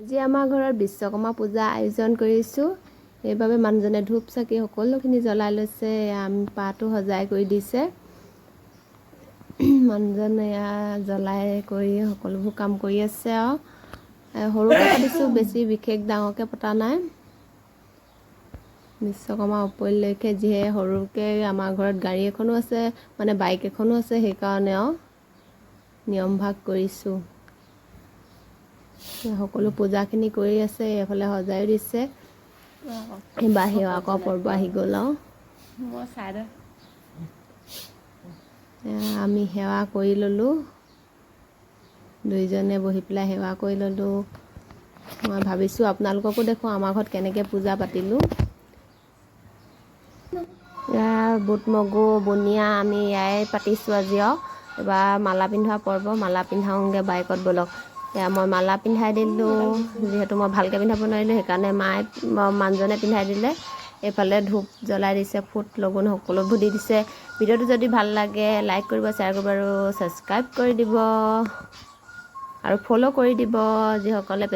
আজি আমাৰ ঘৰত বিশ্বকৰ্মা পূজা আয়োজন কৰিছোঁ। সেইবাবে মানুহজনে ধূপ চাকি সকলোখিনি জ্বলাই লৈছে। আমি পাতো সজাই কৰি দিছে। মানুহজনে জ্বলাই কৰি সকলোবোৰ কাম কৰি আছে আৰু সৰুকৈ পাতিছোঁ, বেছি বিশেষ ডাঙৰকৈ পতা নাই। বিশ্বকৰ্মা উপলক্ষে যিহে সৰুকৈ আমাৰ ঘৰত গাড়ী এখনো আছে, মানে বাইক এখনো আছে, সেইকাৰণে আৰু নিয়ম ভাগ কৰিছোঁ। সকলো পূজাখিনি কৰি আছে, এইফালে সজাই দিছে। এইবাৰ সেৱাকৰ পৰ্ব আহি গ'ল আৰু আমি সেৱা কৰি ল'লোঁ। দুইজনে বহি পেলাই সেৱা কৰি ল'লোঁ। মই ভাবিছোঁ আপোনালোককো দেখোঁ আমাৰ ঘৰত কেনেকৈ পূজা পাতিলোঁ। বুট মগু বুনিয়া আমি ইয়াই পাতিছোঁ আজি আৰু এইবাৰ মালা পিন্ধোৱা পৰ্ব। মালা পিন্ধাওঁগৈ বাইকত ব'লক। মই মালা পিন্ধাই দিলোঁ, যিহেতু মই ভালকৈ পিন্ধাব নোৱাৰিলোঁ, সেইকাৰণে মানুহজনে পিন্ধাই দিলে। এইফালে ধূপ জ্বলাই দিছে, ফুট লগুণ সকলোবোৰ দি দিছে। ভিডিঅ'টো যদি ভাল লাগে লাইক কৰিব, শ্বেয়াৰ কৰিব আৰু ছাবস্ক্ৰাইব কৰি দিব আৰু ফ'ল' কৰি দিব যিসকলে